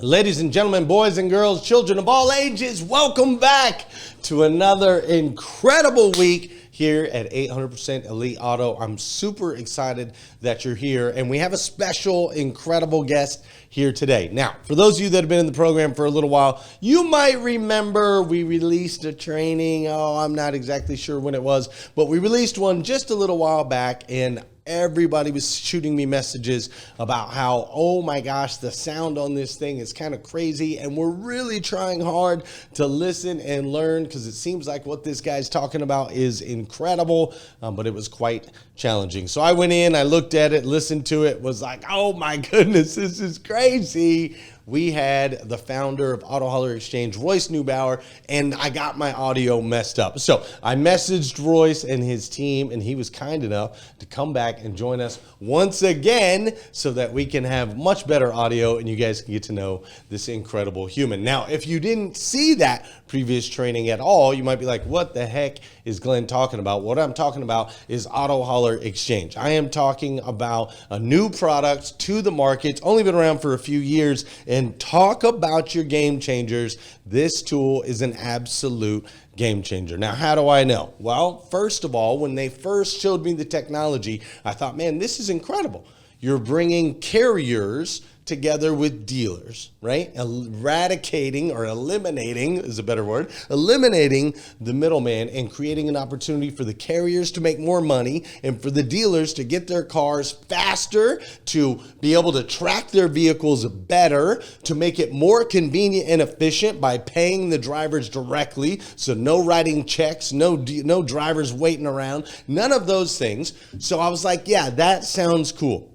Ladies and gentlemen, boys and girls, children of all ages, welcome back to another incredible week here at 800% Elite Auto. I'm super excited that you're here, and we have a special, incredible guest here today. Now, for those of you that have been in the program for a little while, you might remember we released a training. I'm not exactly sure when it was, but we released one just a little while back, and everybody was shooting me messages about how, oh my gosh, the sound on this thing is kind of crazy, and we're really trying hard to listen and learn because it seems like what this guy's talking about is incredible, but it was quite challenging. So I went in, I looked at it, listened to it, was like, oh my goodness, this is crazy. We had the founder of Auto Hauler Exchange, Royce Neubauer, and I got my audio messed up. So I messaged Royce and his team, and he was kind enough to come back and join us once again so that we can have much better audio and you guys can get to know this incredible human. Now, if you didn't see that previous training at all, you might be like, what the heck is Glenn talking about? What I'm talking about is Auto Hauler Exchange. I am talking about a new product to the market. It's only been around for a few years. And talk about your game changers. This tool is an absolute game changer. Now, how do I know? Well, first of all, when they first showed me the technology, I thought, man, this is incredible. You're bringing carriers together with dealers, right? Eradicating or eliminating is a better word, eliminating the middleman and creating an opportunity for the carriers to make more money and for the dealers to get their cars faster, to be able to track their vehicles better, to make it more convenient and efficient by paying the drivers directly. So no writing checks, no drivers waiting around, none of those things. So I was like, yeah, that sounds cool.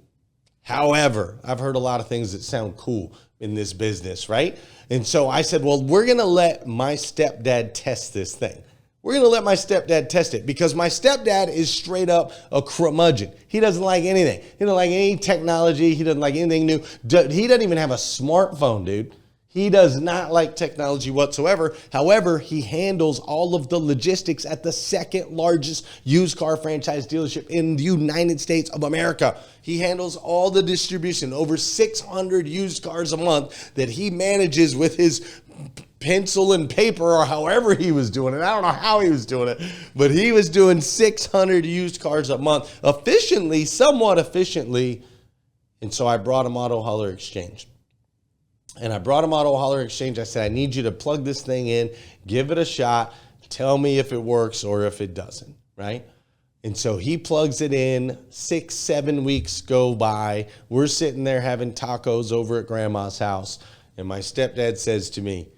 However, I've heard a lot of things that sound cool in this business, right? And so I said, well, we're going to let my stepdad test this thing. We're going to let my stepdad test it because my stepdad is straight up a curmudgeon. He doesn't like anything. He doesn't like any technology. He doesn't like anything new. He doesn't even have a smartphone, dude. He does not like technology whatsoever. However, he handles all of the logistics at the second largest used car franchise dealership in the United States of America. He handles all the distribution, over 600 used cars a month that he manages with his pencil and paper or however he was doing it. I don't know how he was doing it, but he was doing 600 used cars a month efficiently, somewhat efficiently. And so I brought him Auto Hauler Exchange. And I brought him Auto Hauler Exchange. I said, I need you to plug this thing in, give it a shot, tell me if it works or if it doesn't, right? And so he plugs it in, 6-7 weeks go by. We're sitting there having tacos over at grandma's house. And my stepdad says to me,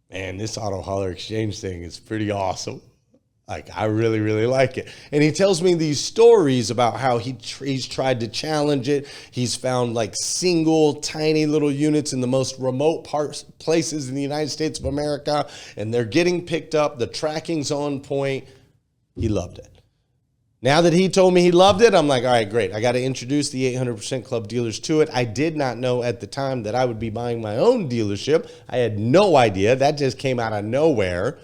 man, this Auto Hauler Exchange thing is pretty awesome. Like, I really, really like it. And he tells me these stories about how he's tried to challenge it. He's found like single, tiny little units in the most remote places in the United States of America, and they're getting picked up. The tracking's on point. He loved it. Now that he told me he loved it, I'm like, all right, great. I got to introduce the 800% Club dealers to it. I did not know at the time that I would be buying my own dealership. I had no idea. That just came out of nowhere.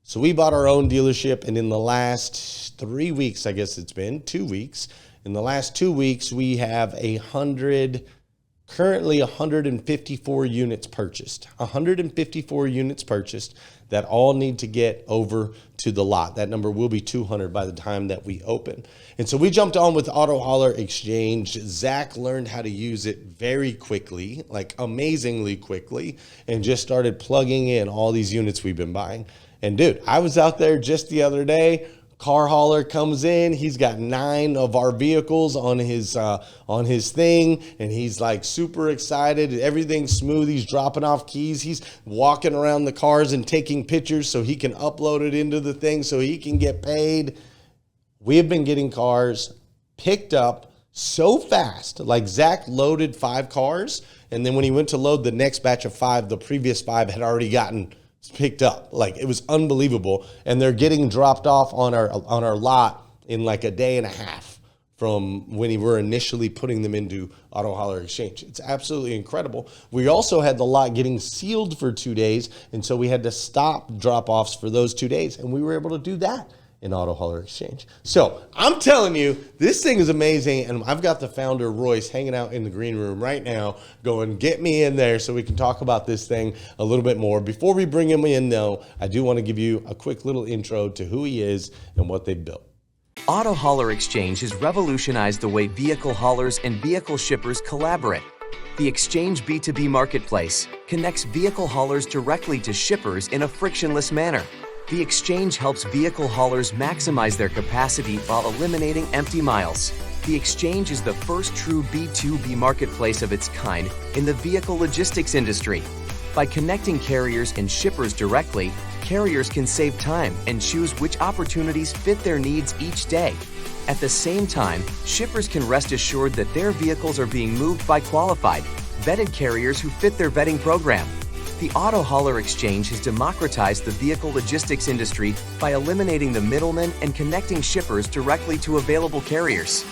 So we bought our own dealership, and in the last 3 weeks, I guess it's been 2 weeks. In the last 2 weeks, we have currently 154 units purchased. 154 units purchased that all need to get over to the lot. That number will be 200 by the time that we open. And so we jumped on with Auto Hauler Exchange. Zach learned how to use it very quickly, like amazingly quickly, and just started plugging in all these units we've been buying. And dude, I was out there just the other day. Car hauler comes in. He's got 9 of our vehicles on his thing, and he's like super excited. Everything's smooth. He's dropping off keys. He's walking around the cars and taking pictures so he can upload it into the thing so he can get paid. We have been getting cars picked up so fast. Like Zach loaded 5 cars, and then when he went to load the next batch of 5, the previous 5 had already gotten picked up. Like, it was unbelievable. And they're getting dropped off on our lot in like a day and a half from when we were initially putting them into Auto Hauler Exchange. It's absolutely incredible. We also had the lot getting sealed for 2 days, and so we had to stop drop-offs for those 2 days, and we were able to do that in Auto Hauler Exchange. So I'm telling you, this thing is amazing, and I've got the founder, Royce, hanging out in the green room right now going, get me in there so we can talk about this thing a little bit more. Before we bring him in, though, I do want to give you a quick little intro to who he is and what they've built. Auto Hauler Exchange has revolutionized the way vehicle haulers and vehicle shippers collaborate. The Exchange B2B marketplace connects vehicle haulers directly to shippers in a frictionless manner. The Exchange helps vehicle haulers maximize their capacity while eliminating empty miles. The Exchange is the first true B2B marketplace of its kind in the vehicle logistics industry. By connecting carriers and shippers directly, carriers can save time and choose which opportunities fit their needs each day. At the same time, shippers can rest assured that their vehicles are being moved by qualified, vetted carriers who fit their vetting program. The Auto Hauler Exchange has democratized the vehicle logistics industry by eliminating the middlemen and connecting shippers directly to available carriers.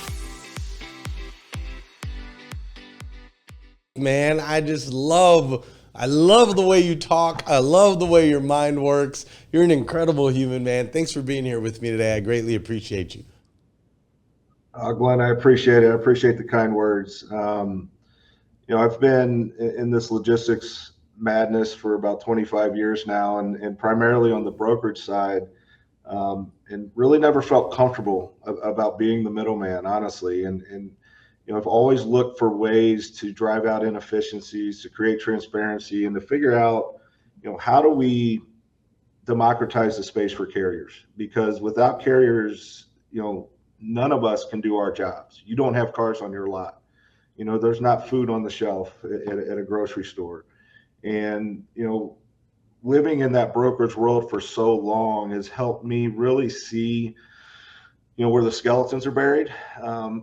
Man, I love the way you talk. I love the way your mind works. You're an incredible human, man. Thanks for being here with me today. I greatly appreciate you. Glenn, I appreciate it. I appreciate the kind words. I've been in this logistics madness for about 25 years now, and primarily on the brokerage side, and really never felt comfortable about being the middleman, honestly. And I've always looked for ways to drive out inefficiencies, to create transparency, and to figure out, how do we democratize the space for carriers? Because without carriers, none of us can do our jobs. You don't have cars on your lot. There's not food on the shelf at a grocery store. And, living in that brokerage world for so long has helped me really see, where the skeletons are buried,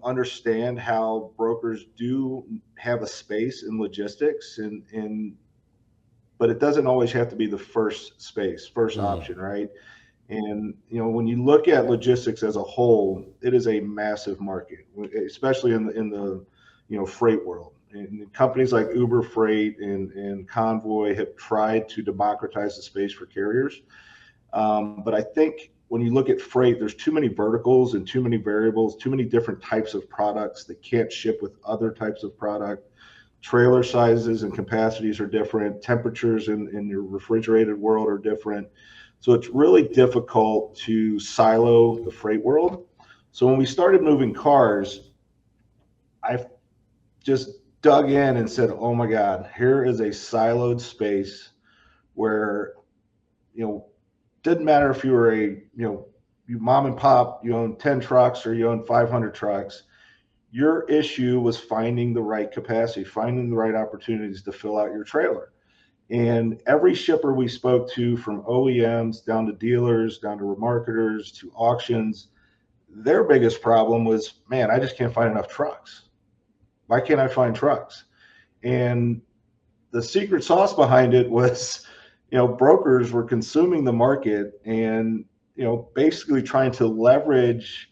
understand how brokers do have a space in logistics, but it doesn't always have to be the first option, right? And, when you look at logistics as a whole, it is a massive market, especially in the freight world. And companies like Uber Freight and Convoy have tried to democratize the space for carriers. But I think when you look at freight, there's too many verticals and too many variables, too many different types of products that can't ship with other types of product. Trailer sizes and capacities are different. Temperatures in your refrigerated world are different. So it's really difficult to silo the freight world. So when we started moving cars, I just dug in and said, oh my God, here is a siloed space where, didn't matter if you were you mom and pop, you own 10 trucks or you own 500 trucks. Your issue was finding the right capacity, finding the right opportunities to fill out your trailer. And every shipper we spoke to, from OEMs down to dealers, down to remarketers to auctions, their biggest problem was, man, I just can't find enough trucks. Why can't I find trucks? And the secret sauce behind it was, brokers were consuming the market and, basically trying to leverage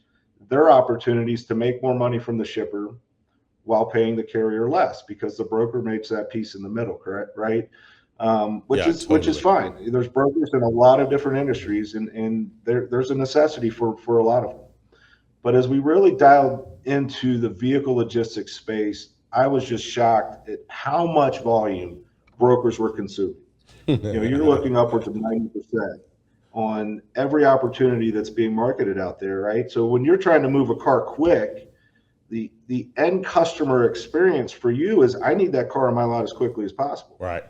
their opportunities to make more money from the shipper while paying the carrier less, because the broker makes that piece in the middle, correct? Right? Which is fine. There's brokers in a lot of different industries, and there's a necessity for a lot of them. But as we really dialed into the vehicle logistics space, I was just shocked at how much volume brokers were consuming. You're looking upwards of 90% on every opportunity that's being marketed out there, right? So when you're trying to move a car quick, the end customer experience for you is, I need that car on my lot as quickly as possible. Right.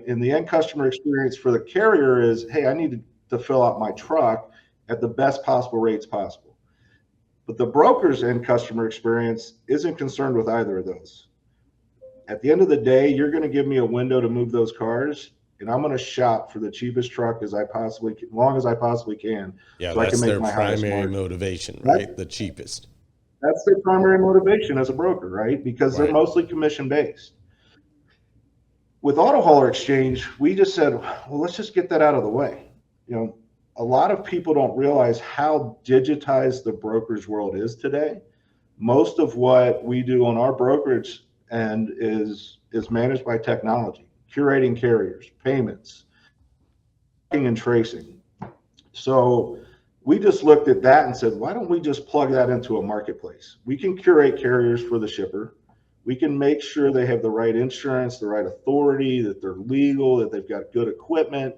And the end customer experience for the carrier is, hey, I need to fill out my truck at the best possible rates possible. But the broker's end customer experience isn't concerned with either of those. At the end of the day, you're going to give me a window to move those cars, and I'm going to shop for the cheapest truck as long as I possibly can. Yeah, so that's I can make their my primary motivation, right? The cheapest. That's their primary motivation as a broker, right? Because they're mostly commission based. With Auto Hauler Exchange, we just said, well, let's just get that out of the way. A lot of people don't realize how digitized the brokerage world is today. Most of what we do on our brokerage end is managed by technology, curating carriers, payments, tracking and tracing. So We just looked at that and said, why don't we just plug that into a marketplace? We can curate carriers for the shipper. We can make sure they have the right insurance, the right authority, that they're legal, that they've got good equipment,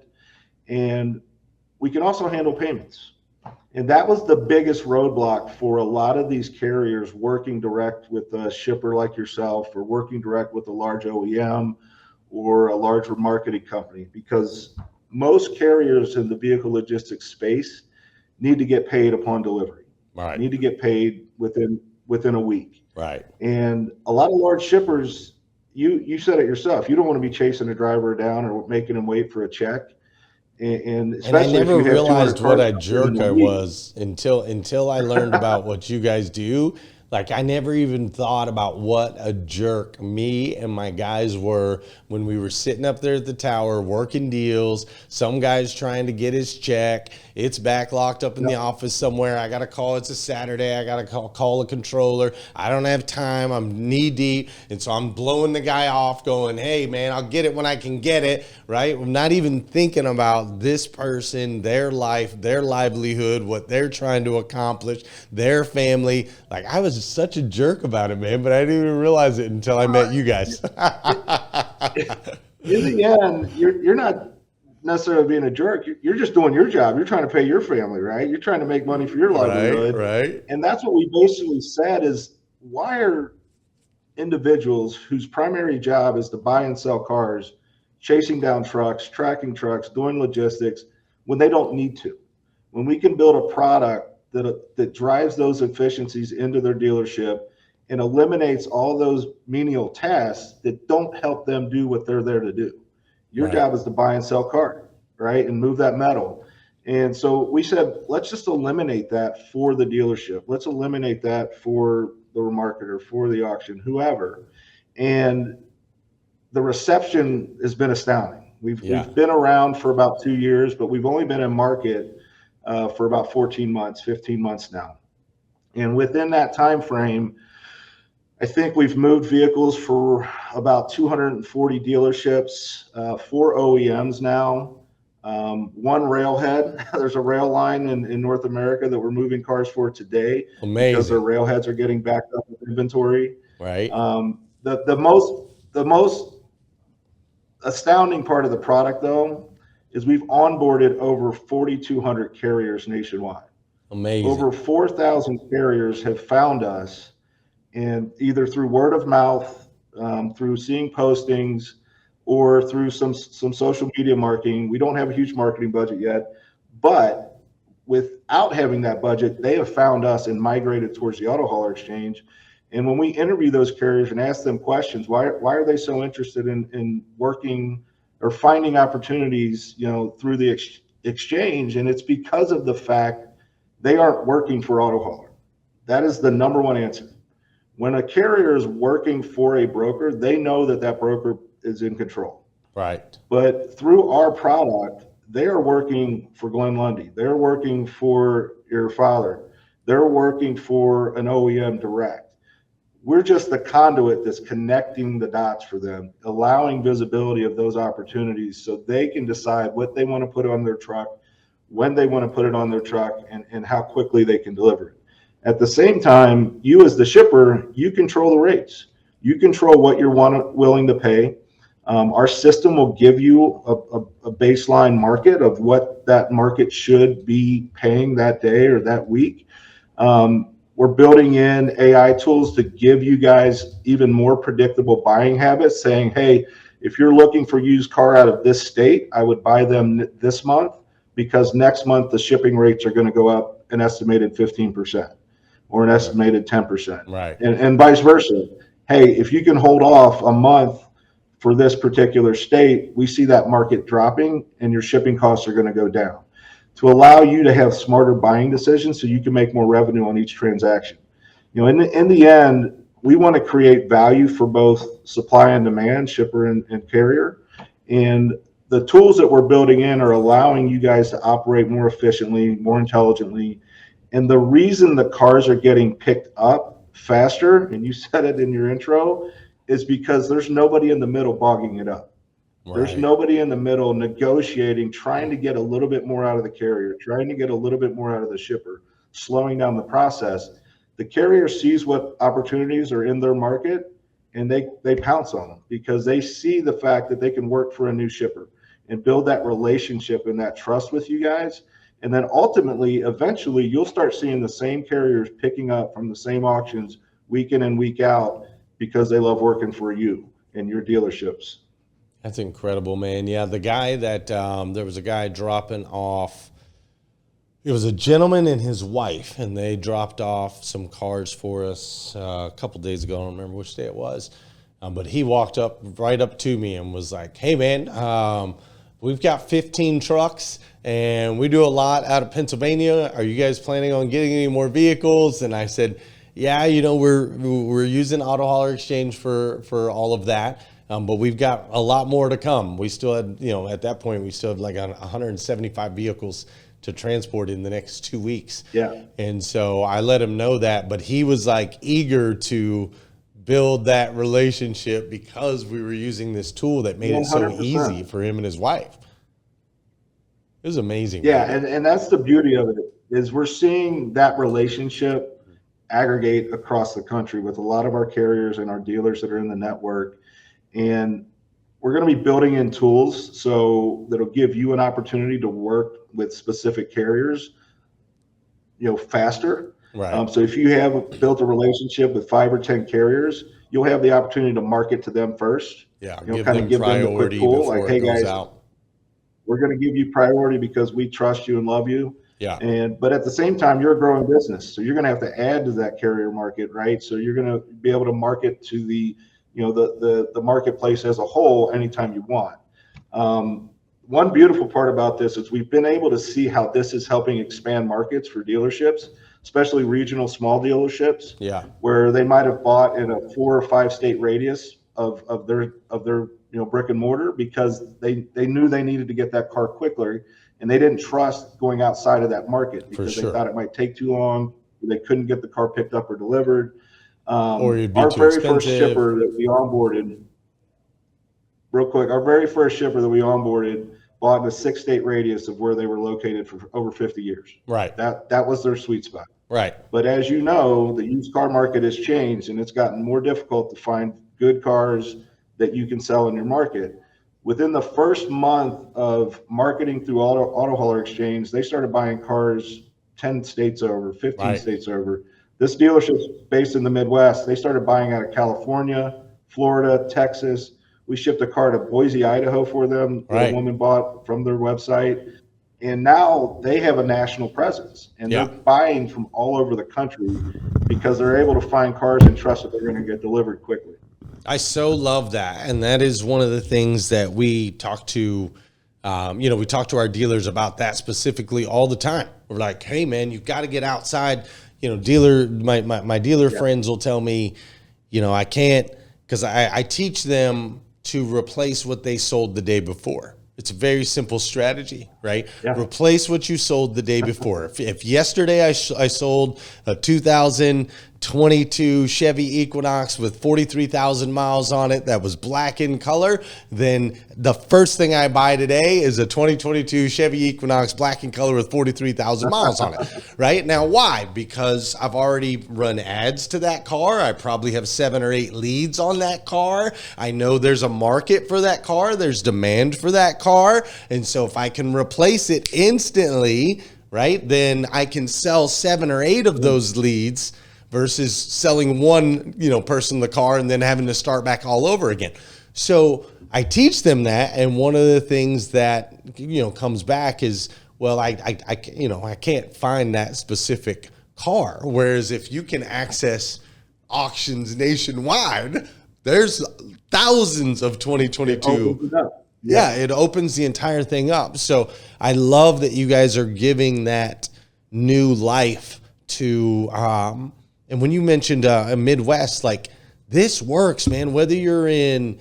and we can also handle payments. And that was the biggest roadblock for a lot of these carriers working direct with a shipper like yourself, or working direct with a large OEM or a larger marketing company, because most carriers in the vehicle logistics space need to get paid upon delivery. Right. Need to get paid within a week. Right. And a lot of large shippers, you said it yourself, you don't want to be chasing a driver down or making him wait for a check. And especially I never if you have realized 200 what a cars jerk in a I week. was until I learned about what you guys do. Like, I never even thought about what a jerk me and my guys were when we were sitting up there at the tower working deals. Some guy's trying to get his check. It's back locked up in the office somewhere. I got to call. It's a Saturday. I got to call a controller. I don't have time. I'm knee deep. And so I'm blowing the guy off going, hey, man, I'll get it when I can get it, right? I'm not even thinking about this person, their life, their livelihood, what they're trying to accomplish, their family. Like, I was such a jerk about it, man, but I didn't even realize it until I met you guys. In the end, you're not necessarily being a jerk. You're just doing your job. You're trying to pay your family, right? You're trying to make money for your livelihood. Right. And that's what we basically said is, why are individuals whose primary job is to buy and sell cars, chasing down trucks, tracking trucks, doing logistics, when they don't need to? When we can build a product that drives those efficiencies into their dealership and eliminates all those menial tasks that don't help them do what they're there to do. Your job is to buy and sell cars, right? And move that metal. And so we said, let's just eliminate that for the dealership. Let's eliminate that for the remarketer, for the auction, whoever. And the reception has been astounding. We've been around for about 2 years, but we've only been in market for about 14 months, 15 months now. And within that time frame, I think we've moved vehicles for about 240 dealerships, 4 OEMs now, 1 railhead. There's a rail line in North America that we're moving cars for today. Amazing. Because their railheads are getting backed up with inventory. Right. The most astounding part of the product, though, is we've onboarded over 4,200 carriers nationwide. Amazing. Over 4,000 carriers have found us, and either through word of mouth, through seeing postings, or through some social media marketing. We don't have a huge marketing budget yet, but without having that budget, they have found us and migrated towards the Auto Hauler Exchange. And when we interview those carriers and ask them questions, why are they so interested in working or finding opportunities, through the exchange? And it's because of the fact they aren't working for Auto Hauler. That is the number one answer. When a carrier is working for a broker, they know that broker is in control. Right. But through our product, they are working for Glenn Lundy. They're working for your father. They're working for an OEM direct. We're just the conduit that's connecting the dots for them, allowing visibility of those opportunities so they can decide what they want to put on their truck, when they want to put it on their truck, and how quickly they can deliver it. At the same time, you as the shipper, you control the rates. You control what you're willing to pay. Our system will give you a baseline market of what that market should be paying that day or that week. We're building in AI tools to give you guys even more predictable buying habits, saying, hey, if you're looking for used car out of this state, I would buy them this month, because next month the shipping rates are going to go up an estimated 15%. Or an estimated 10%. Right. And vice versa. Hey, if you can hold off a month for this particular state, we see that market dropping and your shipping costs are going to go down, to allow you to have smarter buying decisions so you can make more revenue on each transaction. In the end, we want to create value for both supply and demand, shipper and carrier. And the tools that we're building in are allowing you guys to operate more efficiently, more intelligently. And the reason the cars are getting picked up faster, and you said it in your intro, is because there's nobody in the middle bogging it up. There's nobody in the middle negotiating, trying to get a little bit more out of the carrier, trying to get a little bit more out of the shipper, slowing down the process. The carrier sees what opportunities are in their market, and they pounce on them because they see the fact that they can work for a new shipper and build that relationship and that trust with you guys. And then ultimately, eventually, you'll start seeing the same carriers picking up from the same auctions week in and week out because they love working for you and your dealerships. That's incredible, man. Yeah, the guy that there was a guy dropping off. It was a gentleman and his wife, and they dropped off some cars for us a couple days ago. I don't remember which day it was, but he walked right up to me and was like, "Hey, man, we've got 15 trucks, and we do a lot out of Pennsylvania. Are you guys planning on getting any more vehicles?" And I said, "Yeah, we're using Auto Hauler Exchange for all of that." But we've got a lot more to come. We still had, at that point, we still have like 175 vehicles to transport in the next 2 weeks. Yeah. And so I let him know that, but he was like eager to build that relationship because we were using this tool that made 100%. It so easy for him and his wife. It was amazing. Yeah. And that's the beauty of it, is we're seeing that relationship aggregate across the country with a lot of our carriers and our dealers that are in the network. And we're going to be building in tools so that'll give you an opportunity to work with specific carriers, faster. Right. So if you have built a relationship with 5 or 10 carriers, you'll have the opportunity to market to them first. Yeah. Kind of give them the quick pull, like, "Hey guys, we're going to give you priority because we trust you and love you." Yeah. But at the same time, you're a growing business, so you're going to have to add to that carrier market, right? So you're going to be able to market to the marketplace as a whole anytime you want. One beautiful part about this is we've been able to see how this is helping expand markets for dealerships, especially regional small dealerships. Yeah. Where they might have bought in a 4 or 5 state radius of their brick and mortar because they knew they needed to get that car quicker, and they didn't trust going outside of that market because they thought it might take too long, they couldn't get the car picked up or delivered. Or it'd be our too very expensive. first shipper that we onboarded, real quick, our very first shipper that we onboarded bought in a 6-state radius of where they were located for over 50 years. Right. That was their sweet spot. Right. But as you know, the used car market has changed, and it's gotten more difficult to find good cars that you can sell in your market. Within the first month of marketing through Auto Hauler Exchange, they started buying cars 10 states over, 15 states over. This dealership's based in the Midwest. They started buying out of California, Florida, Texas. We shipped a car to Boise, Idaho for them that a woman bought from their website. And now they have a national presence, and they're buying from all over the country because they're able to find cars and trust that they're going to get delivered quickly. I so love that. And that is one of the things that we talk to, we talk to our dealers about that specifically all the time. We're like, "Hey man, you've got to get outside." My dealer friends will tell me, I can't, because I teach them to replace what they sold the day before. It's a very simple strategy, right? Yeah. Replace what you sold the day before. If yesterday I sold a 2022 Chevy Equinox with 43,000 miles on it that was black in color, then the first thing I buy today is a 2022 Chevy Equinox black in color with 43,000 miles on it, right? Now, why? Because I've already run ads to that car. I probably have 7 or 8 leads on that car. I know there's a market for that car. There's demand for that car. And so if I can replace it instantly, right, then I can sell 7 or 8 of those leads versus selling one, person the car and then having to start back all over again. So I teach them that, and one of the things that comes back is, well, I can't find that specific car. Whereas if you can access auctions nationwide, there's thousands of 2022. Yeah, it opens the entire thing up. So I love that you guys are giving that new life to. And when you mentioned a Midwest, like, this works, man. Whether you're in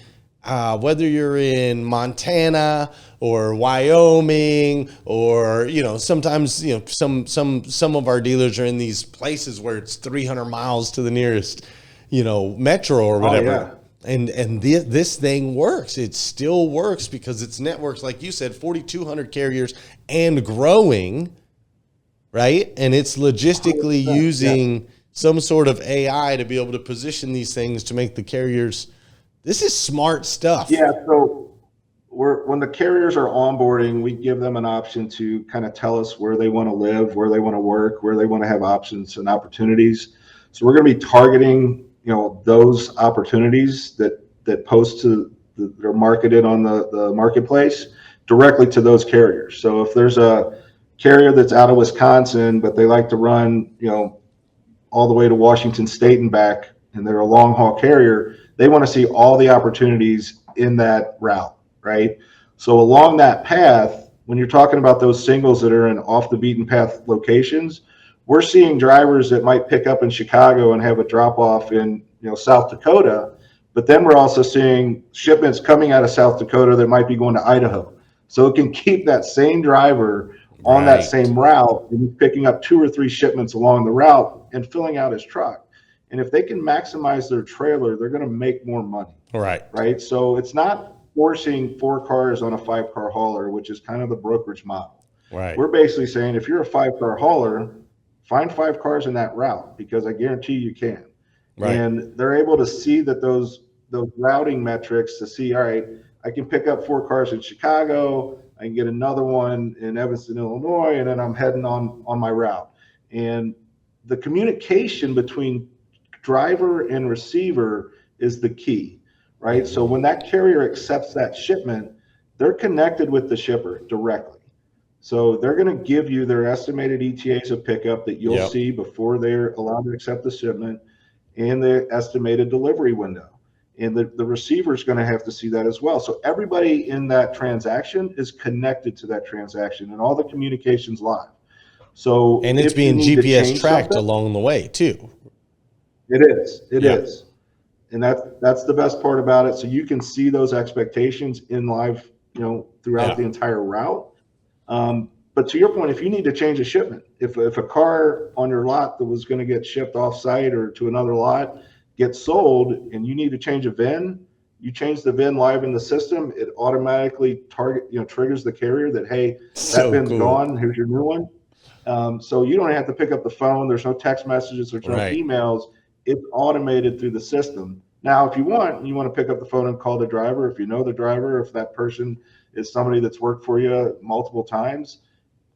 Montana or Wyoming, or sometimes some of our dealers are in these places where it's 300 miles to the nearest metro or whatever. This thing works. It still works because it's networks, like you said, 4,200 carriers and growing, right? And it's logistically using some sort of AI to be able to position these things to make the carriers. This is smart stuff. Yeah. So when the carriers are onboarding, we give them an option to kind of tell us where they want to live, where they want to work, where they want to have options and opportunities. So we're going to be targeting, those opportunities that post to they're marketed on the marketplace directly to those carriers. So if there's a carrier that's out of Wisconsin, but they like to run, all the way to Washington State and back, and they're a long haul carrier, they want to see all the opportunities in that route, right? So along that path, when you're talking about those singles that are in off the beaten path locations, we're seeing drivers that might pick up in Chicago and have a drop off in South Dakota, but then we're also seeing shipments coming out of South Dakota that might be going to Idaho. So it can keep that same driver on that same route and picking up 2 or 3 shipments along the route and filling out his truck. And if they can maximize their trailer, they're going to make more money. Right. So it's not forcing 4 cars on a 5-car hauler, which is kind of the brokerage model. Right. We're basically saying if you're a 5-car hauler, find 5 cars in that route, because I guarantee you can. Right. And they're able to see that those routing metrics to see, all right, I can pick up 4 cars in Chicago, I can get another one in Evanston, Illinois, and then I'm heading on my route. And the communication between driver and receiver is the key, right? So when that carrier accepts that shipment, they're connected with the shipper directly. So they're going to give you their estimated ETAs of pickup that you'll see before they're allowed to accept the shipment, and the estimated delivery window. And the receiver is going to have to see that as well. So everybody in that transaction is connected to that transaction, and all the communication's live. So and it's being GPS tracked along the way too. It is. It is. And that's the best part about it. So you can see those expectations in live, throughout the entire route. But to your point, if you need to change a shipment, if a car on your lot that was going to get shipped off site or to another lot gets sold and you need to change a VIN, you change the VIN live in the system, it automatically triggers the carrier that, hey, that VIN's gone, here's your new one. So you don't have to pick up the phone. There's no text messages, there's no emails. It's automated through the system. Now, if you want to pick up the phone and call the driver, if you know the driver, if that person is somebody that's worked for you multiple times,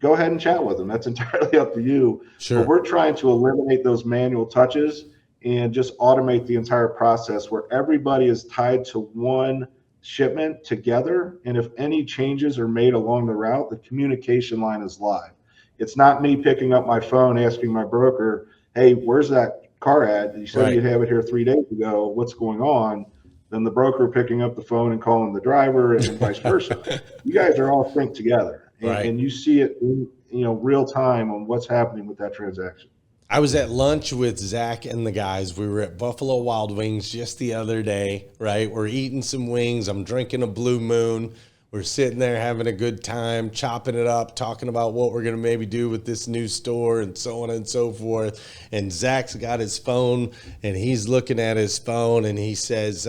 go ahead and chat with them. That's entirely up to you. Sure. But we're trying to eliminate those manual touches and just automate the entire process where everybody is tied to one shipment together. And if any changes are made along the route, the communication line is live. It's not me picking up my phone, asking my broker, hey, where's that car at? You said you'd have it here 3 days ago. What's going on? Then the broker picking up the phone and calling the driver, and vice versa. You guys are all synced together, and you see it in real time on what's happening with that transaction. I was at lunch with Zach and the guys. We were at Buffalo Wild Wings just the other day, right? We're eating some wings. I'm drinking a Blue Moon. We're sitting there having a good time, chopping it up, talking about what we're going to maybe do with this new store and so on and so forth. And Zach's got his phone, and he's looking at his phone, and he says,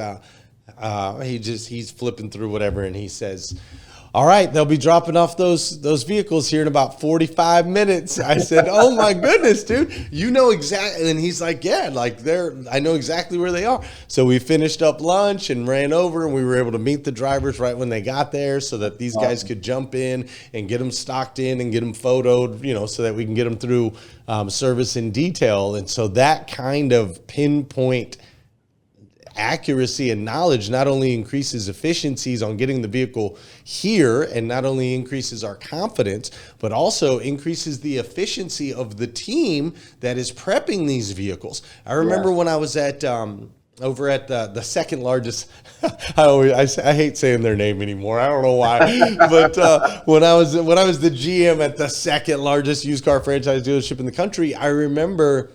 he's flipping through whatever, and he says, all right, they'll be dropping off those vehicles here in about 45 minutes. I said, oh my goodness, dude, you know exactly. And he's like, yeah, I know exactly where they are. So we finished up lunch and ran over, and we were able to meet the drivers right when they got there so that these guys could jump in and get them stocked in and get them photoed, so that we can get them through service in detail. And so that kind of pinpoint accuracy and knowledge not only increases efficiencies on getting the vehicle here, and not only increases our confidence, but also increases the efficiency of the team that is prepping these vehicles. I remember when I was at over at the second largest, I hate saying their name anymore. I don't know why, but when I was the GM at the second largest used car franchise dealership in the country, I remember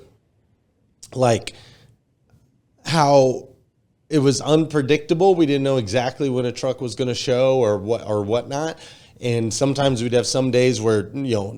how it was unpredictable. We didn't know exactly when a truck was going to show or whatnot. And sometimes we'd have some days where,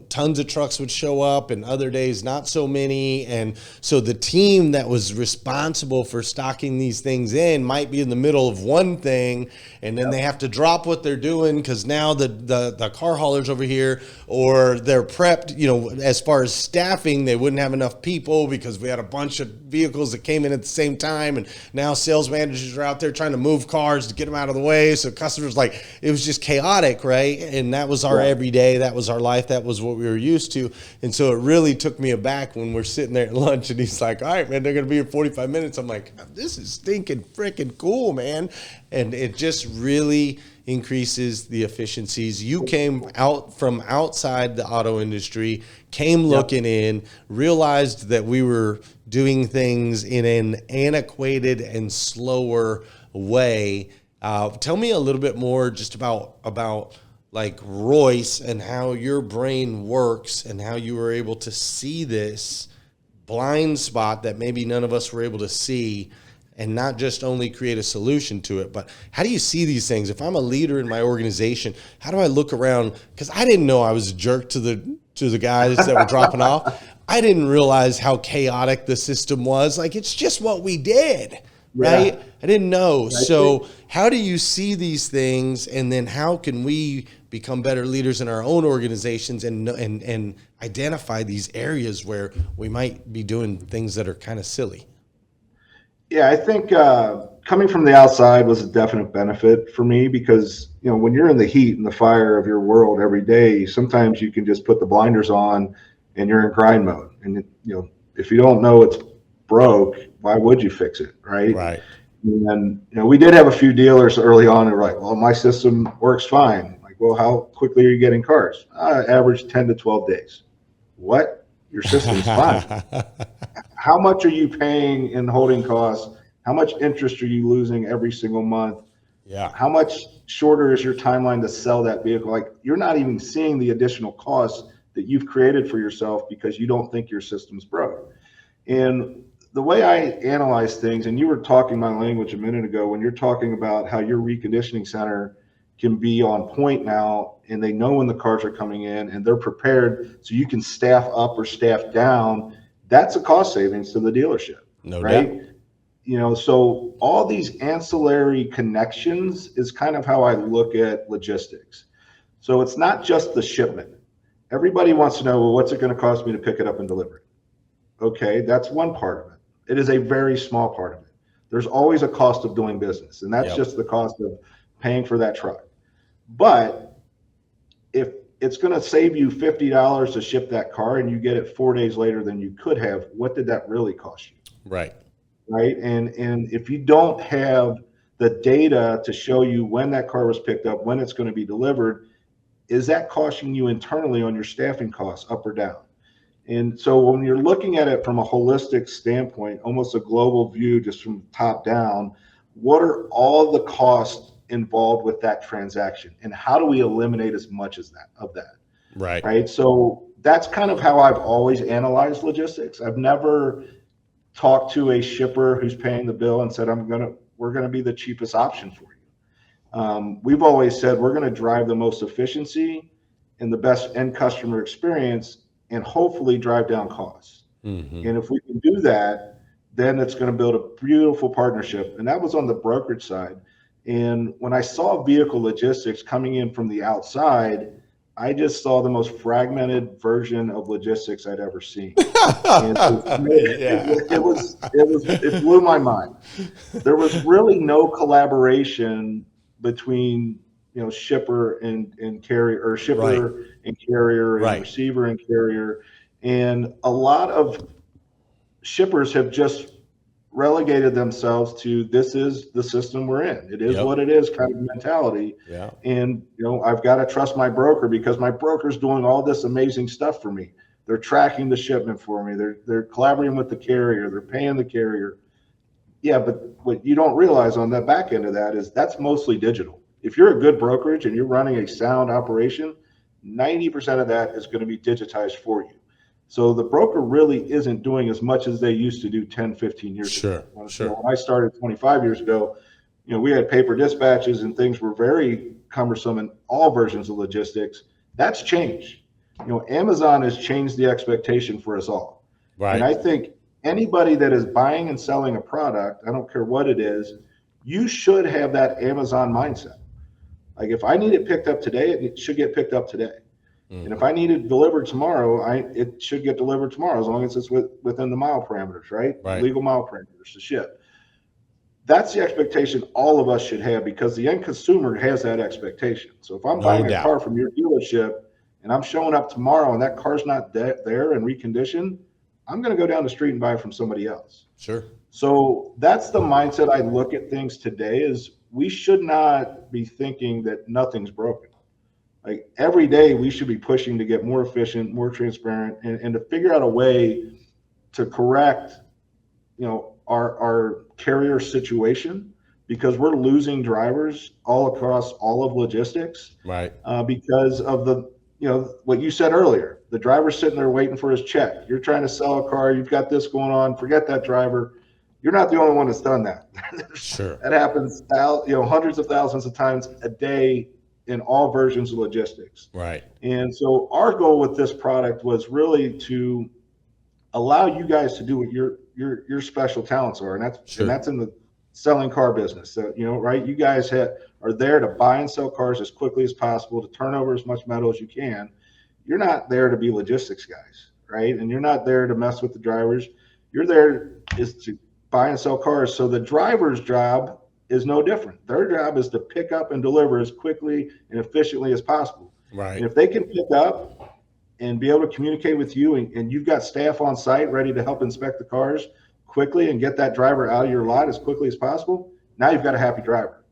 tons of trucks would show up and other days not so many. And so the team that was responsible for stocking these things in might be in the middle of one thing, and then they have to drop what they're doing because now the car haulers over here, or they're prepped, as far as staffing, they wouldn't have enough people because we had a bunch of vehicles that came in at the same time. And now sales managers are out there trying to move cars to get them out of the way. So customers, it was just chaotic, right? And that was our everyday, that was our life, that was what we were used to. And so it really took me aback when we're sitting there at lunch and he's like, all right, man, they're going to be in 45 minutes. I'm like, this is stinking freaking cool, man. And it just really increases the efficiencies. You came out from outside the auto industry, came looking in, realized that we were doing things in an antiquated and slower way. Tell me a little bit more just about like Royce and how your brain works and how you were able to see this blind spot that maybe none of us were able to see, and not just only create a solution to it, but how do you see these things? If I'm a leader in my organization, how do I look around? Because I didn't know I was a jerk to the guys that were dropping off. I didn't realize how chaotic the system was. It's just what we did, right? I didn't know. So how do you see these things, and then how can we become better leaders in our own organizations and identify these areas where we might be doing things that are kind of silly? Yeah, I think coming from the outside was a definite benefit for me because, when you're in the heat and the fire of your world every day, sometimes you can just put the blinders on and you're in grind mode. And, if you don't know it's broke, why would you fix it, right? Right. And, we did have a few dealers early on who were like, well, my system works fine. Like, well, how quickly are you getting cars? Average 10 to 12 days. What? Your system's fine. How much are you paying in holding costs? How much interest are you losing every single month? Yeah. How much shorter is your timeline to sell that vehicle? You're not even seeing the additional costs that you've created for yourself because you don't think your system's broke. And the way I analyze things, and you were talking my language a minute ago, when you're talking about how your reconditioning center can be on point now, and they know when the cars are coming in and they're prepared so you can staff up or staff down. That's a cost savings to the dealership, right? Doubt. So all these ancillary connections is kind of how I look at logistics. So it's not just the shipment. Everybody wants to know, well, what's it going to cost me to pick it up and deliver it? Okay, that's one part of it. It is a very small part of it. There's always a cost of doing business, and that's just the cost of paying for that truck. But if it's going to save you $50 to ship that car and you get it 4 days later than you could have, what did that really cost you? Right. Right. And if you don't have the data to show you when that car was picked up, when it's going to be delivered, is that costing you internally on your staffing costs up or down? And so when you're looking at it from a holistic standpoint, almost a global view, just from top down, what are all the costs involved with that transaction, and how do we eliminate as much as of that? Right. So that's kind of how I've always analyzed logistics. I've never talked to a shipper who's paying the bill and said, we're going to be the cheapest option for you. We've always said we're going to drive the most efficiency and the best end customer experience, and hopefully drive down costs. Mm-hmm. And if we can do that, then it's going to build a beautiful partnership. And that was on the brokerage side. And when I saw vehicle logistics coming in from the outside, I just saw the most fragmented version of logistics I'd ever seen. And it blew my mind. There was really no collaboration between shipper and carrier, or shipper and carrier, and receiver and carrier. And a lot of shippers have just relegated themselves to, this is the system we're in. It is what it is kind of mentality. Yeah. And, I've got to trust my broker because my broker's doing all this amazing stuff for me. They're tracking the shipment for me. They're collaborating with the carrier. They're paying the carrier. Yeah, but what you don't realize on that back end of that is that's mostly digital. If you're a good brokerage and you're running a sound operation, 90% of that is going to be digitized for you. So the broker really isn't doing as much as they used to do 10, 15 years ago. Sure. When I started 25 years ago, we had paper dispatches and things were very cumbersome in all versions of logistics. That's changed. Amazon has changed the expectation for us all. Right. And I think anybody that is buying and selling a product, I don't care what it is, you should have that Amazon mindset. Like if I need it picked up today, it should get picked up today. And if I need it delivered tomorrow, it should get delivered tomorrow as long as it's within the mile parameters, right? Legal mile parameters to ship. That's the expectation all of us should have because the end consumer has that expectation. So if I'm buying a car from your dealership and I'm showing up tomorrow and that car's not there and reconditioned, I'm going to go down the street and buy it from somebody else. Sure. So that's the mindset I look at things today is we should not be thinking that nothing's broken. Like every day we should be pushing to get more efficient, more transparent, and to figure out a way to correct, our carrier situation because we're losing drivers all across all of logistics. Right. Because of what you said earlier, the driver's sitting there waiting for his check. You're trying to sell a car. You've got this going on. Forget that driver. You're not the only one that's done that. Sure. That happens, hundreds of thousands of times a day in all versions of logistics. Right. And so our goal with this product was really to allow you guys to do what your special talents are. And that's in the selling car business. So, right. You guys are there to buy and sell cars as quickly as possible, to turn over as much metal as you can. You're not there to be logistics guys, right? And you're not there to mess with the drivers. You're there is to buy and sell cars. So the driver's job is no different. Their job is to pick up and deliver as quickly and efficiently as possible. Right. And if they can pick up and be able to communicate with you and you've got staff on site ready to help inspect the cars quickly and get that driver out of your lot as quickly as possible, now you've got a happy driver.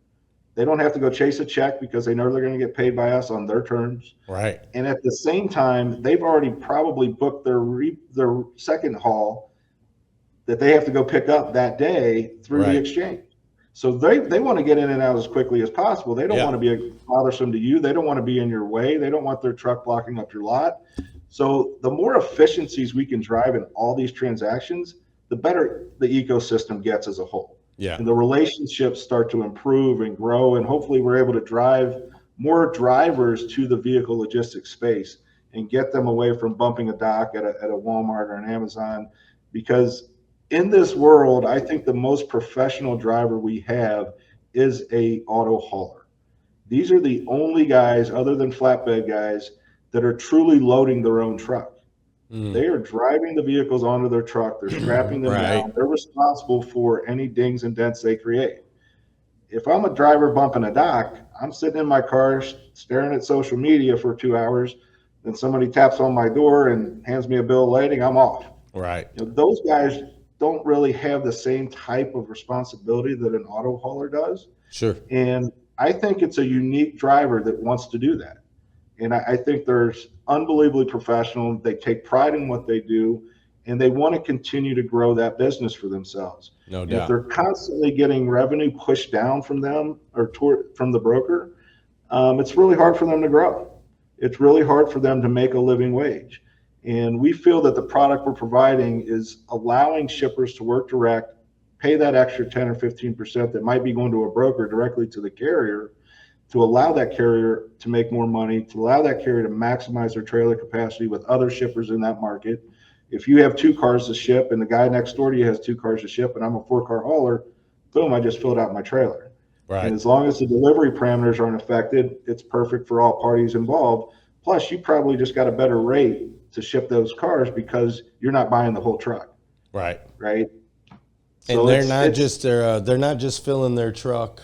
They don't have to go chase a check because they know they're going to get paid by us on their terms. Right. And at the same time, they've already probably booked their second haul that they have to go pick up that day through the exchange. So they want to get in and out as quickly as possible. They don't want to be bothersome to you. They don't want to be in your way. They don't want their truck blocking up your lot. So the more efficiencies we can drive in all these transactions, the better the ecosystem gets as a whole. Yeah. And the relationships start to improve and grow. And hopefully we're able to drive more drivers to the vehicle logistics space and get them away from bumping a dock at a Walmart or an Amazon. Because in this world, I think the most professional driver we have is a auto hauler. These are the only guys other than flatbed guys that are truly loading their own truck. They are driving the vehicles onto their truck. They're strapping them down. They're responsible for any dings and dents they create. If I'm a driver bumping a dock, I'm sitting in my car staring at social media for 2 hours. Then somebody taps on my door and hands me a bill of lading. I'm off. Right. Those guys don't really have the same type of responsibility that an auto hauler does. Sure. And I think it's a unique driver that wants to do that. And I think they're unbelievably professional. They take pride in what they do, and they want to continue to grow that business for themselves. No And doubt. if they're constantly getting revenue pushed down from them or from the broker, it's really hard for them to grow. It's really hard for them to make a living wage. And we feel that the product we're providing is allowing shippers to work direct, pay that extra 10 or 15% that might be going to a broker directly to the carrier, to allow that carrier to make more money, to allow that carrier to maximize their trailer capacity with other shippers in that market. If you have 2 cars to ship and the guy next door to you has 2 cars to ship and I'm a 4-car hauler, boom, I just filled out my trailer. Right. And as long as the delivery parameters aren't affected, it's perfect for all parties involved. Plus, you probably just got a better rate to ship those cars because you're not buying the whole truck. Right. Right. And So they're not just filling their truck,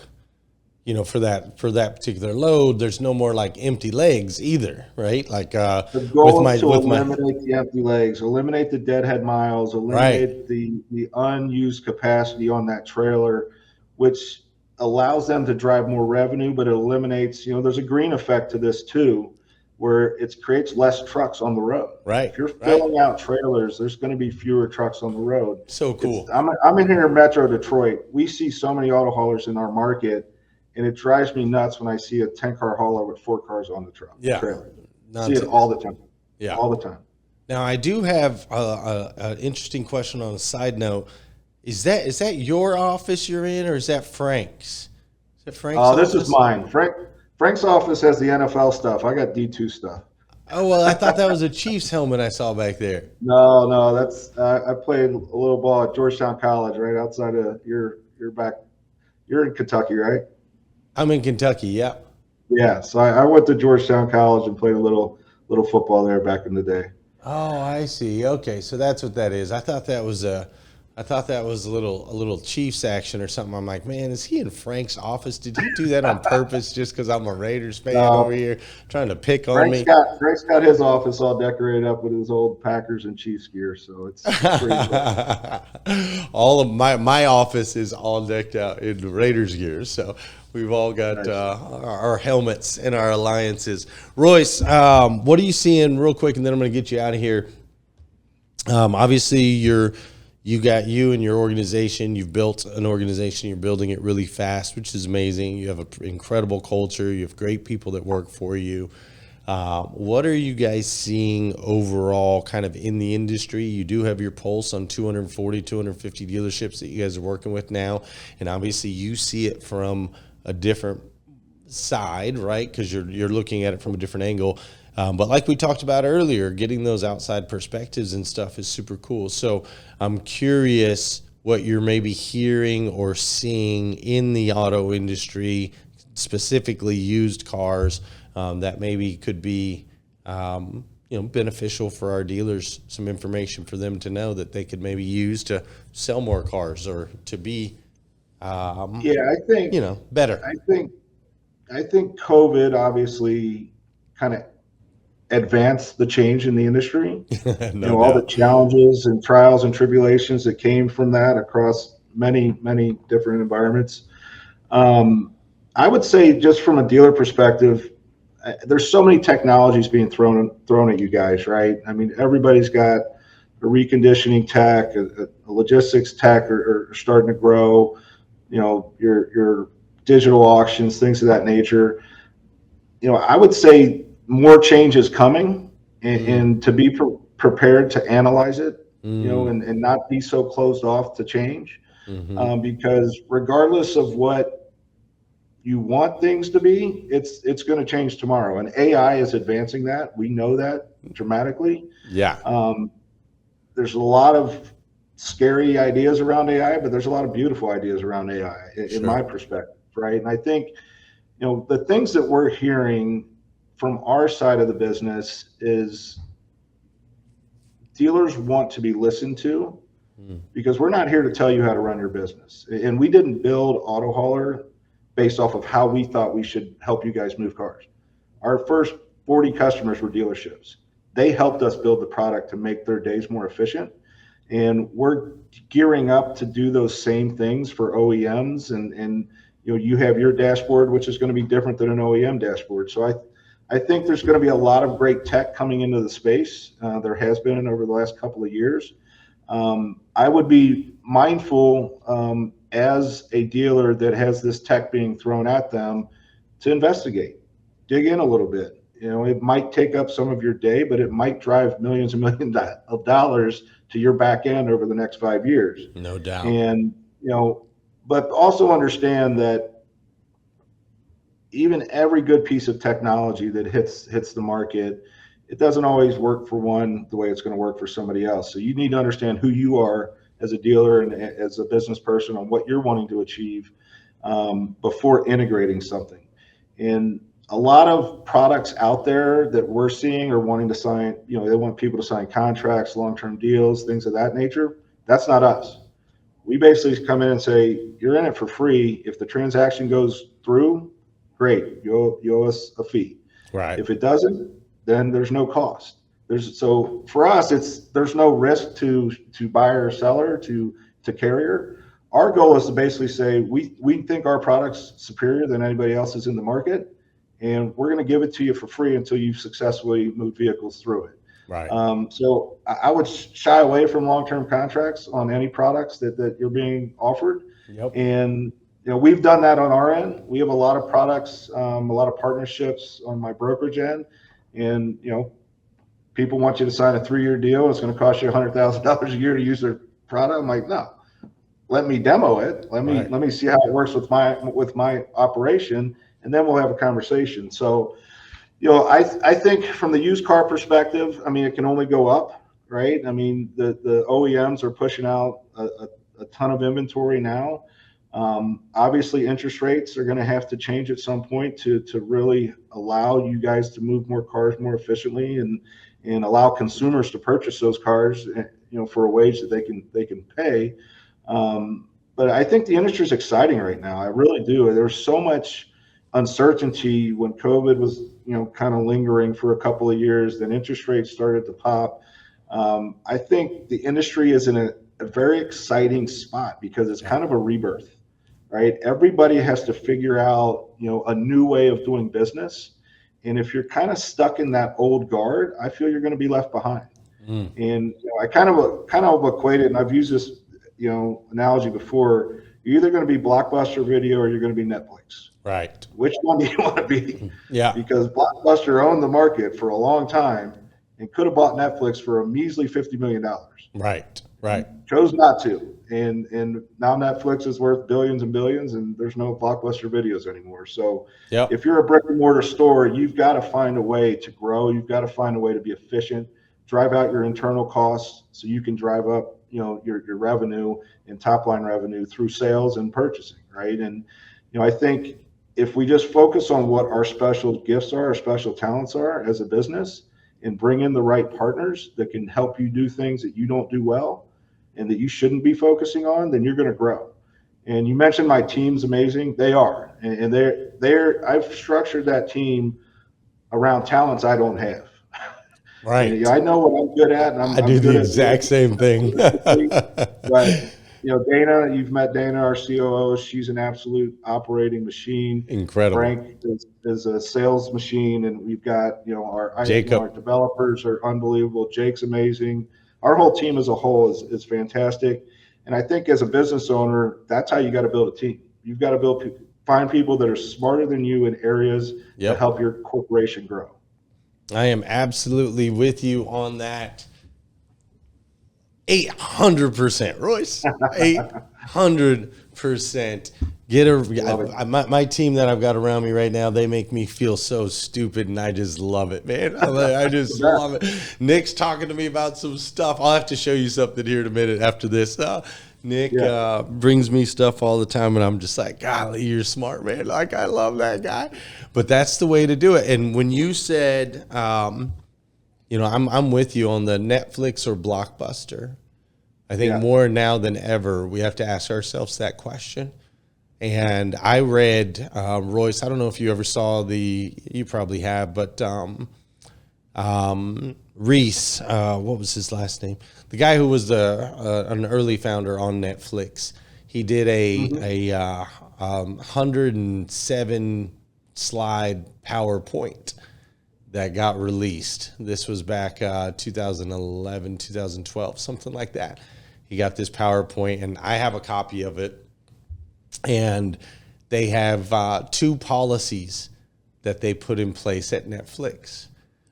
for that particular load. There's no more like empty legs either, right? Like the goal is to eliminate the empty legs, eliminate the deadhead miles, eliminate the unused capacity on that trailer, which allows them to drive more revenue, but it eliminates, there's a green effect to this too, where it creates less trucks on the road. Right. If you're filling out trailers, there's going to be fewer trucks on the road. So cool. I'm in here in Metro Detroit. We see so many auto haulers in our market, and it drives me nuts when I see a 10-car hauler with 4 cars on the trailer. See it all the time. Yeah. All the time. Now, I do have an interesting question on a side note. Is that your office you're in, or is that Frank's? Frank's This is office? mine. Frank's office has the NFL stuff. I got D2 stuff. Oh, well, I thought that was a Chiefs helmet I saw back there. No, that's I played a little ball at Georgetown College, right outside of your back. You're in Kentucky, right? I'm in Kentucky. Yep. Yeah. So I went to Georgetown College and played a little football there back in the day. Oh, I see. Okay, so that's what that is. I thought that was a little Chiefs action or something. I'm like, man, is he in Frank's office? Did he do that on purpose just because I'm a Raiders fan over here trying to pick on me? Frank's got his office all decorated up with his old Packers and Chiefs gear, so it's pretty cool. All of my office is all decked out in Raiders gear, so we've all got our helmets and our alliances. Royce, what are you seeing real quick, and then I'm going to get you out of here. Obviously, you got you and your organization. You've built an organization. You're building it really fast, which is amazing. You have an incredible culture. You have great people that work for you. What are you guys seeing overall kind of in the industry? You do have your pulse on 240, 250 dealerships that you guys are working with now. And obviously you see it from a different side, right? Because you're looking at it from a different angle. But like we talked about earlier, getting those outside perspectives and stuff is super cool. So I'm curious what you're maybe hearing or seeing in the auto industry, specifically used cars, that maybe could be beneficial for our dealers, some information for them to know that they could maybe use to sell more cars or to be I think better. I think COVID obviously kind of advanced the change in the industry. No all doubt. the challenges and trials and tribulations that came from that across many different environments. I would say, just from a dealer perspective, there's so many technologies being thrown at you guys, right? I mean, everybody's got a reconditioning tech, a logistics tech are starting to grow. Your digital auctions, things of that nature. I would say more change is coming, and to be prepared to analyze it, and not be so closed off to change, because regardless of what you want things to be, it's going to change tomorrow. And AI is advancing that. We know that dramatically. Yeah. There's a lot of scary ideas around AI, but there's a lot of beautiful ideas around AI in my perspective, right? And I think, the things that we're hearing from our side of the business is dealers want to be listened to, because we're not here to tell you how to run your business. And we didn't build Auto Hauler based off of how we thought we should help you guys move cars. Our first 40 customers were dealerships. They helped us build the product to make their days more efficient. And we're gearing up to do those same things for OEMs. And you have your dashboard, which is going to be different than an OEM dashboard. So I think there's going to be a lot of great tech coming into the space. There has been over the last couple of years. I would be mindful, as a dealer that has this tech being thrown at them, to investigate, dig in a little bit. It might take up some of your day, but it might drive millions and millions of dollars to your back end over the next 5 years. No doubt. And, but also understand that even every good piece of technology that hits the market, it doesn't always work for one the way it's going to work for somebody else. So you need to understand who you are as a dealer and as a business person on what you're wanting to achieve, before integrating something. And a lot of products out there that we're seeing are wanting to sign, they want people to sign contracts, long-term deals, things of that nature. That's not us. We basically come in and say, you're in it for free. If the transaction goes through, great, you owe us a fee. Right. If it doesn't, then there's no cost. So for us, there's no risk to buyer or seller, to carrier. Our goal is to basically say, we think our product's superior than anybody else's in the market, and we're going to give it to you for free until you've successfully moved vehicles through it. Right. So I would shy away from long-term contracts on any products that you're being offered. Yep. And we've done that on our end. We have a lot of products, a lot of partnerships on my brokerage end, and people want you to sign a 3-year deal. It's going to cost you $100,000 a year to use their product. I'm like, no, let me demo it. Right. Let me see how it works with my operation, and then we'll have a conversation. So, I think from the used car perspective, I mean, it can only go up, right? I mean, the OEMs are pushing out a ton of inventory now. Obviously, interest rates are going to have to change at some point to really allow you guys to move more cars more efficiently and allow consumers to purchase those cars, for a wage that they can pay. But I think the industry is exciting right now. I really do. There's so much uncertainty when COVID was, kind of lingering for a couple of years. Then interest rates started to pop. I think the industry is in a very exciting spot because it's kind of a rebirth, right? Everybody has to figure out, a new way of doing business. And if you're kind of stuck in that old guard, I feel you're going to be left behind. And I kind of equate it, and I've used this, analogy before. You're either going to be Blockbuster Video or you're going to be Netflix. Right. Which one do you want to be? Yeah. Because Blockbuster owned the market for a long time and could have bought Netflix for a measly $50 million. Right. Right. Chose not to. And now Netflix is worth billions and billions, and there's no Blockbuster Videos anymore. So if you're a brick and mortar store, you've got to find a way to grow. You've got to find a way to be efficient, drive out your internal costs so you can drive up, your revenue and top line revenue through sales and purchasing, right? And, I think if we just focus on what our special gifts are, our special talents are as a business, and bring in the right partners that can help you do things that you don't do well and that you shouldn't be focusing on, then you're going to grow. And you mentioned my team's amazing. They are, and I've structured that team around talents I don't have. Right. And, I know what I'm good at, and I do the exact same thing. But Dana, you've met Dana, our COO. She's an absolute operating machine. Incredible. Frank is a sales machine, and we've got our Jacob. Our developers are unbelievable. Jake's amazing. Our whole team as a whole is fantastic. And I think as a business owner, that's how you got to build a team. You've got to find people that are smarter than you in areas to help your corporation grow. I am absolutely with you on that. 800%, Royce. 800%. My team that I've got around me right now, they make me feel so stupid, and I just love it, man. I just love it. Nick's talking to me about some stuff. I'll have to show you something here in a minute after this. Nick brings me stuff all the time, and I'm just like, golly, you're smart, man. Like, I love that guy. But that's the way to do it. And when you said, I'm with you on the Netflix or Blockbuster. I think more now than ever, we have to ask ourselves that question. And I read, Royce, I don't know if you ever saw you probably have, but Reese, what was his last name? The guy who was an early founder on Netflix. He did a 107 slide PowerPoint that got released. This was back 2011, 2012, something like that. He got this PowerPoint, and I have a copy of it. And they have 2 policies that they put in place at Netflix.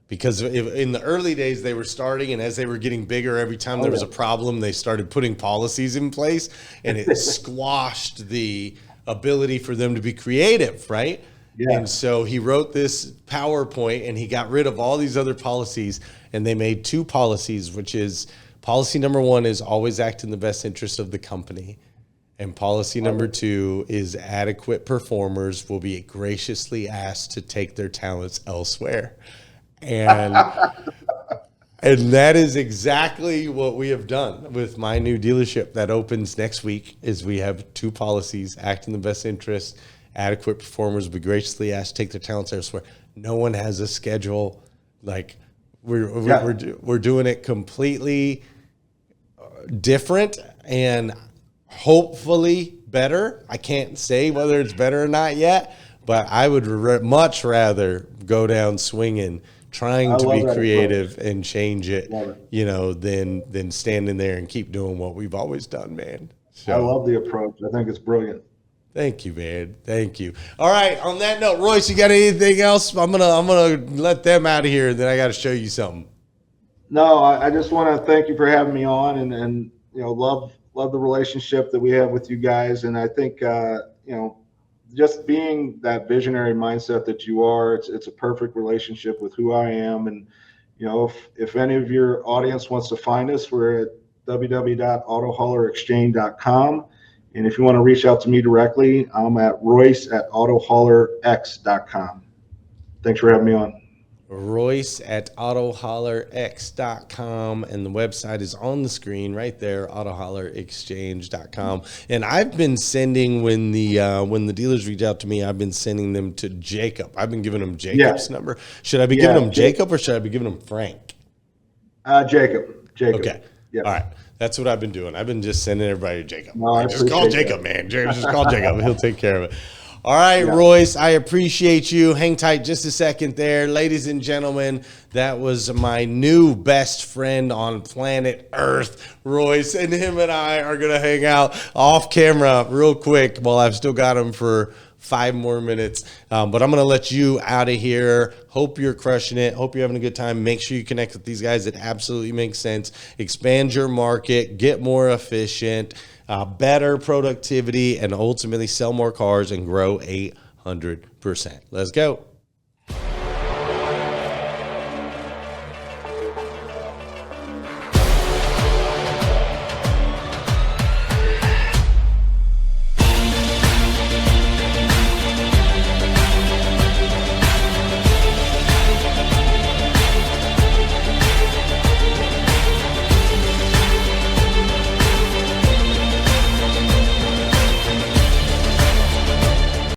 Because in the early days, they were starting, and as they were getting bigger, every time there was a problem, they started putting policies in place, and it squashed the ability for them to be creative, right? Yeah. And so he wrote this PowerPoint, and he got rid of all these other policies, and they made 2 policies, which is policy number 1 is always act in the best interest of the company. And policy number 2 is adequate performers will be graciously asked to take their talents elsewhere. And and that is exactly what we have done with my new dealership that opens next week. Is we have 2 policies: act in the best interest, adequate performers will be graciously asked to take their talents elsewhere. No one has a schedule. Like we're doing it completely different and hopefully better. I can't say whether it's better or not yet, but I would much rather go down swinging, trying to be creative and change it, than standing there and keep doing what we've always done, man. So, I love the approach. I think it's brilliant. Thank you, man. Thank you. All right. On that note, Royce, you got anything else? I'm gonna let them out of here, and then I got to show you something. No, I just want to thank you for having me on, and love the relationship that we have with you guys. And I think, just being that visionary mindset that you are, it's a perfect relationship with who I am. And, if any of your audience wants to find us, we're at www.autohaulerexchange.com. And if you want to reach out to me directly, I'm at Royce@autohaulerx.com. Thanks for having me on. Royce@autohaulerx.com, and the website is on the screen right there, autohaulerexchange.com. And I've been sending, when the dealers reach out to me, I've been sending them to Jacob. I've been giving them Jacob's number. Should I be giving them Jacob, or should I be giving them Frank? Jacob. Okay. Yeah. All right. That's what I've been doing. I've been just sending everybody to Jacob. No, just call Jacob, that. man. Just call Jacob. He'll take care of it. All right, Yeah. Royce, I appreciate you. Hang tight just a second there. Ladies and gentlemen, that was my new best friend on planet Earth, Royce, and him and I are going to hang out off camera real quick while I've still got him for 5 more minutes. But I'm going to let you out of here. Hope you're crushing it. Hope you're having a good time. Make sure you connect with these guys. It absolutely makes sense. Expand your market, get more efficient, better productivity, and ultimately sell more cars and grow 800%. Let's go.